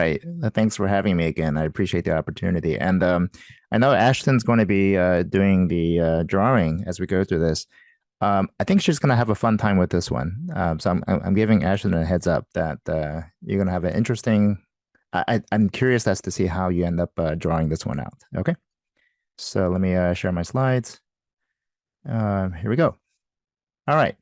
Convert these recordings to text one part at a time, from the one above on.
right. Thanks for having me again. I appreciate the opportunity. And I know Ashton's going to be doing the drawing as we go through this. I think she's going to have a fun time with this one. So I'm giving Ashton a heads up that you're going to have an interesting. I'm curious as to see how you end up drawing this one out. Okay. So let me share my slides. Here we go. All right.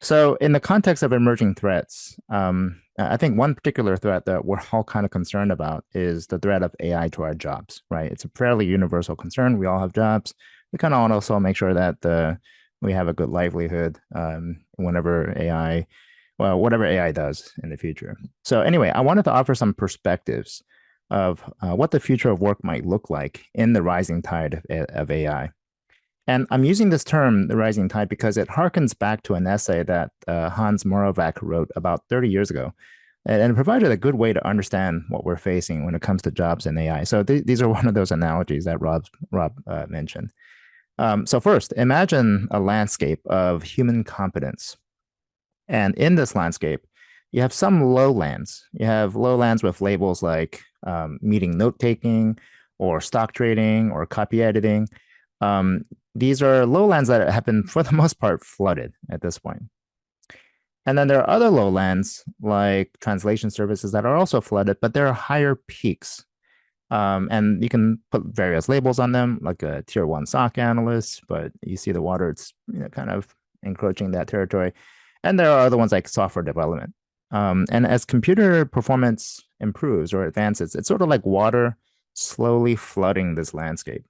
So, in the context of emerging threats, I think one particular threat that we're all kind of concerned about is the threat of AI to our jobs, right? It's a fairly universal concern. We all have jobs. We kind of want to also make sure that we have a good livelihood whenever AI, well, whatever AI does in the future. So, anyway, I wanted to offer some perspectives of what the future of work might look like in the rising tide of AI. And I'm using this term, the rising tide, because it harkens back to an essay that Hans Moravec wrote about 30 years ago. And it provided a good way to understand what we're facing when it comes to jobs and AI. So these are one of those analogies that Rob mentioned. So first, imagine a landscape of human competence. And in this landscape, you have some lowlands. You have lowlands with labels like meeting note taking or stock trading or copy editing. These are lowlands that have been, for the most part, flooded at this point. And then there are other lowlands like translation services that are also flooded, but there are higher peaks. And you can put various labels on them, like a tier one SOC analyst, but you see the water, it's kind of encroaching that territory. And there are other ones like software development. And as computer performance improves or advances, it's sort of like water slowly flooding this landscape.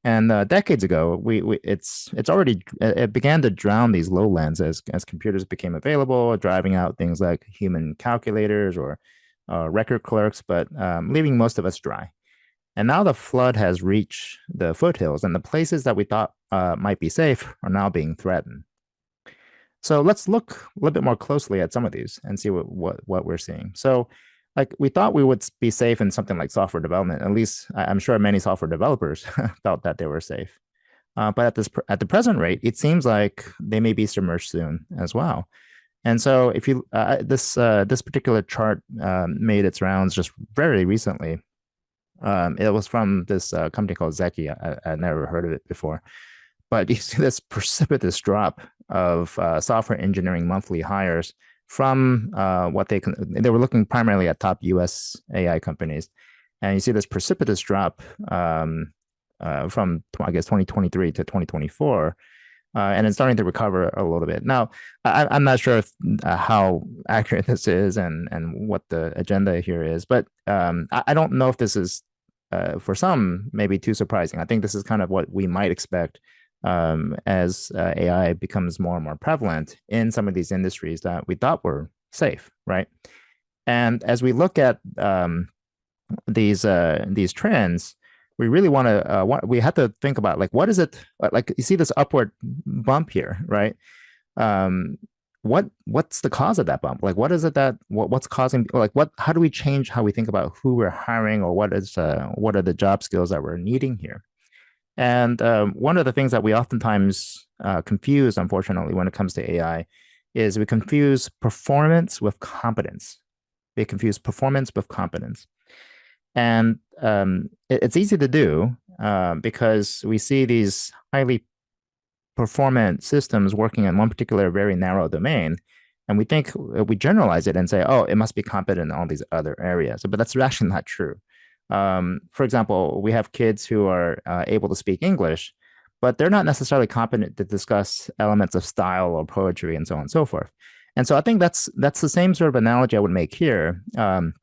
And decades ago, it began to drown these lowlands as computers became available, driving out things like human calculators or record clerks, but leaving most of us dry. And now the flood has reached the foothills, and the places that we thought might be safe are now being threatened. So let's look a little bit more closely at some of these and see what we're seeing. So, like we thought we would be safe in something like software development. At least I'm sure many software developers felt that they were safe. But at the present rate, it seems like they may be submerged soon as well. And so, if you this particular chart made its rounds just very recently. It was from this company called Zeki. I'd never heard of it before. But you see this precipitous drop of software engineering monthly hires from they were looking primarily at top US AI companies. And you see this precipitous drop from, I guess, 2023 to 2024. And it's starting to recover a little bit. Now, I'm not sure how accurate this is and what the agenda here is, but I don't know if this is, for some, maybe too surprising. I think this is kind of what we might expect as AI becomes more and more prevalent in some of these industries that we thought were safe, right? And as we look at these trends, we really want to we have to think about, like, what is it, like you see this upward bump here, right? What's the cause of that bump? Like, what is it what's causing, like, how do we change how we think about who we're hiring, or what are the job skills that we're needing here? And one of the things that we oftentimes confuse, unfortunately, when it comes to AI, is we confuse performance with competence. They confuse performance with competence. And it's easy to do because we see these highly performant systems working in one particular very narrow domain. And we generalize it and say, oh, it must be competent in all these other areas. But that's actually not true. For example, we have kids who are able to speak English, but they're not necessarily competent to discuss elements of style or poetry and so on and so forth. And so I think that's the same sort of analogy I would make here. When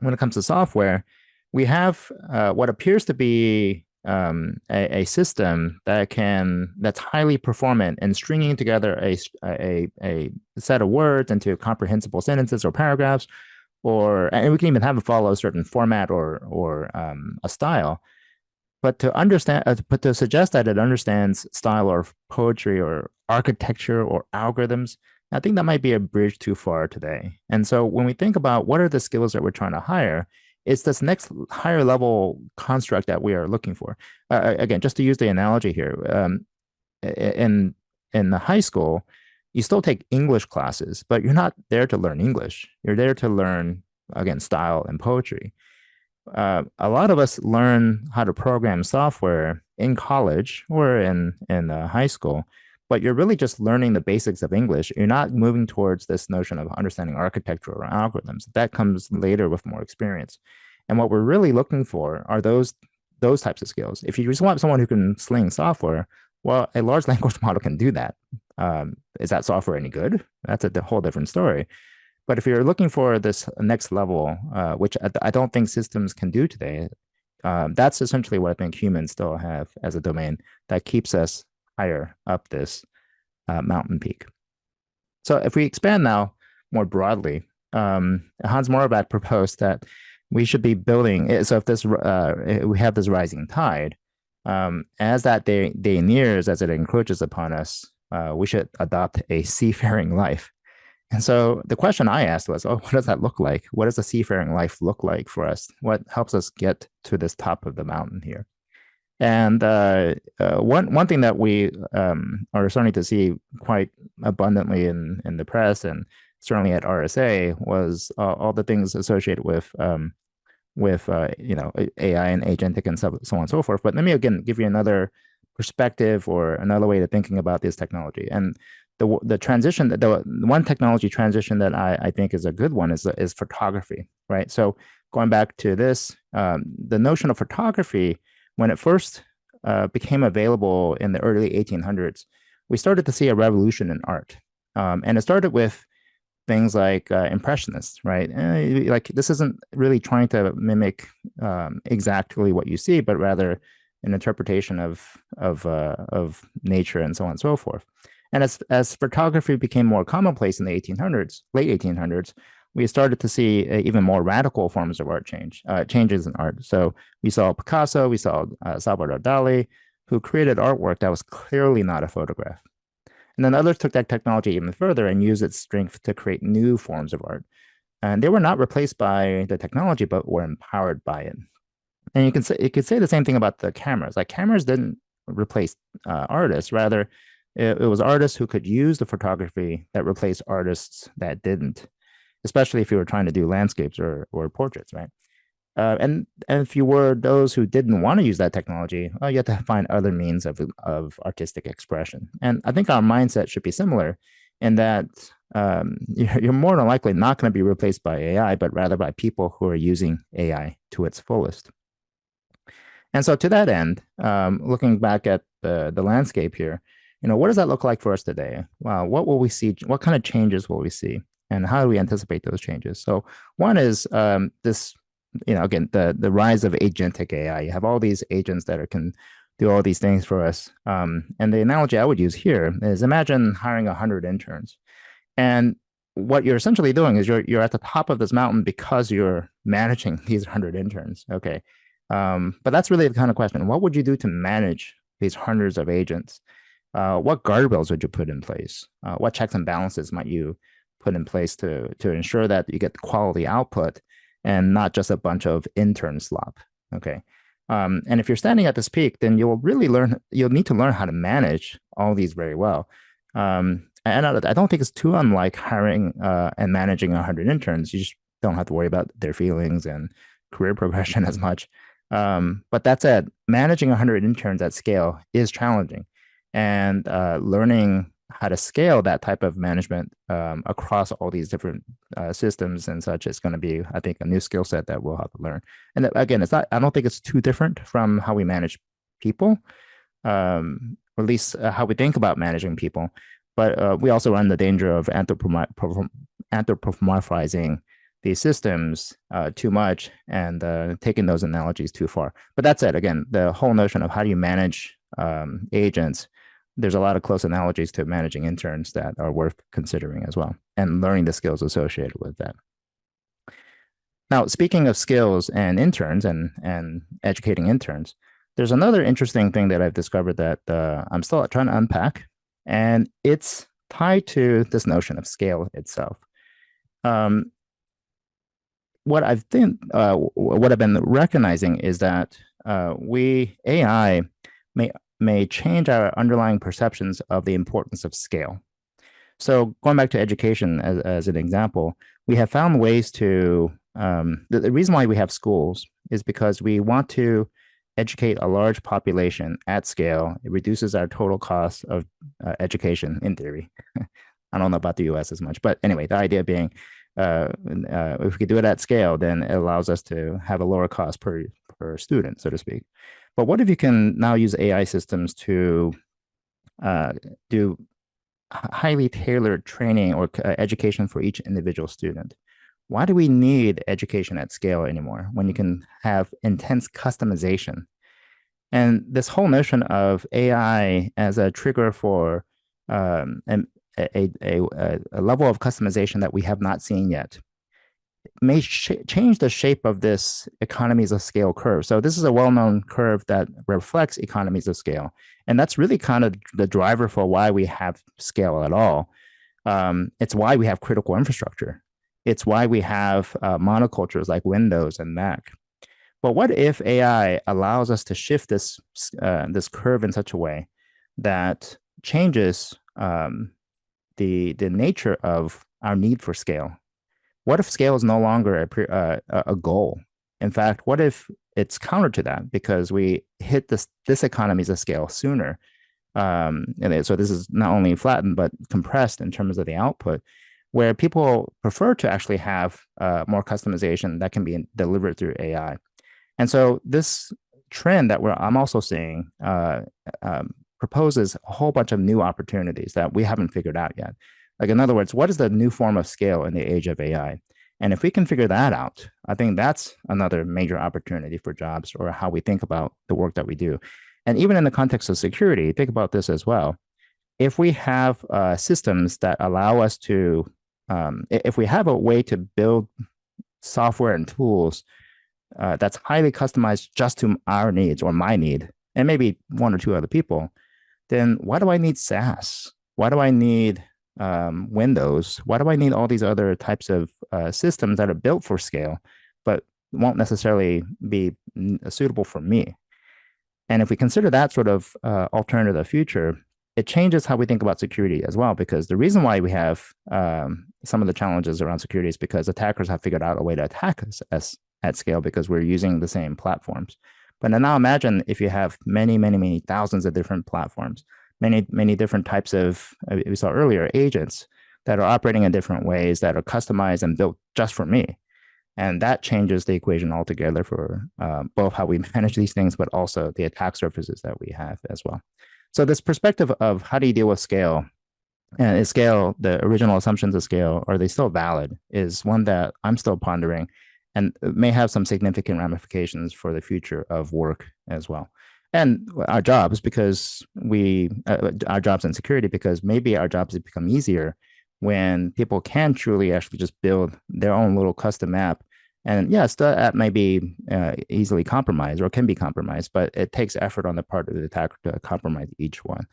it comes to software, we have what appears to be a system that's highly performant in stringing together a set of words into comprehensible sentences or paragraphs, and we can even have it follow a certain format or a style. But to suggest that it understands style or poetry or architecture or algorithms, I think that might be a bridge too far today. And so when we think about what are the skills that we're trying to hire, it's this next higher level construct that we are looking for. Again, just to use the analogy here, in the high school, you still take English classes, but you're not there to learn English. You're there to learn again, style and poetry. A lot of us learn how to program software in college or in high school, but you're really just learning the basics of English. You're not moving towards this notion of understanding architecture or algorithms. That comes later with more experience. And what we're really looking for are those types of skills. If you just want someone who can sling software, well, a large language model can do that. Is that software any good? That's a whole different story. But if you're looking for this next level, which I don't think systems can do today, that's essentially what I think humans still have as a domain that keeps us higher up this mountain peak. So if we expand now more broadly, Hans Moravec proposed that we should be building. So if this we have this rising tide, as that day nears, as it encroaches upon us, we should adopt a seafaring life. And so the question I asked was, oh, what does that look like? What does a seafaring life look like for us? What helps us get to this top of the mountain here? And one thing that we are starting to see quite abundantly in the press and certainly at RSA was all the things associated with AI and agentic and so on and so forth. But let me again give you another perspective or another way of thinking about this technology. And the transition, the one technology transition that I think is a good one is photography, right? So going back to this, the notion of photography, when it first became available in the early 1800s, we started to see a revolution in art. And it started with things like impressionists, right? Like this isn't really trying to mimic exactly what you see, but rather an interpretation of nature and so on and so forth. And as photography became more commonplace in the 1800s, late 1800s, we started to see even more radical forms of art changes in art. So we saw Picasso, we saw Salvador Dali, who created artwork that was clearly not a photograph. And then others took that technology even further and used its strength to create new forms of art. And they were not replaced by the technology, but were empowered by it. And you could say the same thing about the cameras. Like cameras didn't replace artists, rather it was artists who could use the photography that replaced artists that didn't, especially if you were trying to do landscapes or portraits, right? And if you were those who didn't want to use that technology, well, you had to find other means of artistic expression. And I think our mindset should be similar in that you're more than likely not going to be replaced by AI, but rather by people who are using AI to its fullest. And so to that end, looking back at the landscape here, what does that look like for us today? What will we see? What kind of changes will we see? And how do we anticipate those changes? So one is this, again, the rise of agentic AI. You have all these agents that can do all these things for us. And the analogy I would use here is imagine hiring 100 interns. And what you're essentially doing is you're at the top of this mountain because you're managing these 100 interns. Okay. But that's really the kind of question. What would you do to manage these hundreds of agents? What guardrails would you put in place? What checks and balances might you put in place to ensure that you get quality output and not just a bunch of intern slop? Okay. And if you're standing at this peak, then you'll need to learn how to manage all these very well. And I don't think it's too unlike hiring and managing 100 interns. You just don't have to worry about their feelings and career progression as much. But that said, managing 100 interns at scale is challenging. And learning how to scale that type of management across all these different systems and such is going to be, I think, a new skill set that we'll have to learn. And again, I don't think it's too different from how we manage people, or at least how we think about managing people. But we also run the danger of anthropomorphizing these systems too much and taking those analogies too far. But that said, again, the whole notion of how do you manage agents, there's a lot of close analogies to managing interns that are worth considering as well, and learning the skills associated with that. Now, speaking of skills and interns and educating interns, there's another interesting thing that I've discovered that I'm still trying to unpack, and it's tied to this notion of scale itself. What I've been recognizing is that AI may change our underlying perceptions of the importance of scale. So going back to education as an example, we have found ways to The reason why we have schools is because we want to educate a large population at scale. It reduces our total cost of education in theory. I don't know about the US as much, but anyway, the idea being if we could do it at scale, then it allows us to have a lower cost per student, so to speak. But what if you can now use AI systems to do highly tailored training or education for each individual student? Why do we need education at scale anymore when you can have intense customization? And this whole notion of AI as a trigger for a level of customization that we have not seen yet may change the shape of this economies of scale curve. So this is a well-known curve that reflects economies of scale. And that's really kind of the driver for why we have scale at all. It's why we have critical infrastructure. It's why we have monocultures like Windows and Mac. But what if AI allows us to shift this curve in such a way that changes the nature of our need for scale? What if scale is no longer a goal? In fact, what if it's counter to that because we hit this economies of scale sooner? And so this is not only flattened but compressed in terms of the output, where people prefer to actually have more customization that can be delivered through AI. And so this trend that I'm also seeing proposes a whole bunch of new opportunities that we haven't figured out yet. Like, in other words, what is the new form of scale in the age of AI? And if we can figure that out, I think that's another major opportunity for jobs or how we think about the work that we do. And even in the context of security, think about this as well. If we have systems that allow us to, if we have a way to build software and tools that's highly customized just to our needs or my need, and maybe one or two other people, then why do I need SaaS? Why do I need Windows? Why do I need all these other types of systems that are built for scale, but won't necessarily be suitable for me? And if we consider that sort of alternative future, it changes how we think about security as well, because the reason why we have some of the challenges around security is because attackers have figured out a way to attack us at scale because we're using the same platforms. But now imagine if you have many, many, many thousands of different platforms, many, many different types of, we saw earlier, agents that are operating in different ways that are customized and built just for me. And that changes the equation altogether for both how we manage these things, but also the attack surfaces that we have as well. So this perspective of how do you deal with scale, and is scale, the original assumptions of scale, are they still valid, is one that I'm still pondering and may have some significant ramifications for the future of work as well. And our jobs, because our jobs in security, because maybe our jobs have become easier when people can truly actually just build their own little custom app. And yes, the app may be easily compromised or can be compromised, but it takes effort on the part of the attacker to compromise each one.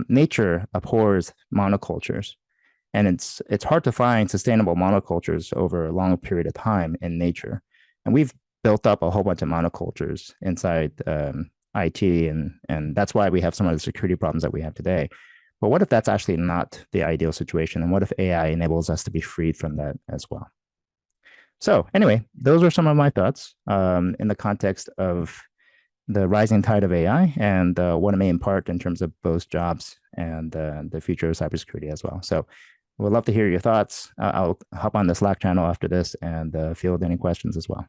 Nature abhors monocultures, and it's hard to find sustainable monocultures over a long period of time in nature. And we've built up a whole bunch of monocultures inside IT, and that's why we have some of the security problems that we have today. But what if that's actually not the ideal situation? And what if AI enables us to be freed from that as well? So anyway, those are some of my thoughts in the context of the rising tide of AI and what it may impart in terms of both jobs and the future of cybersecurity as well. So we'd love to hear your thoughts. I'll hop on the Slack channel after this and field any questions as well.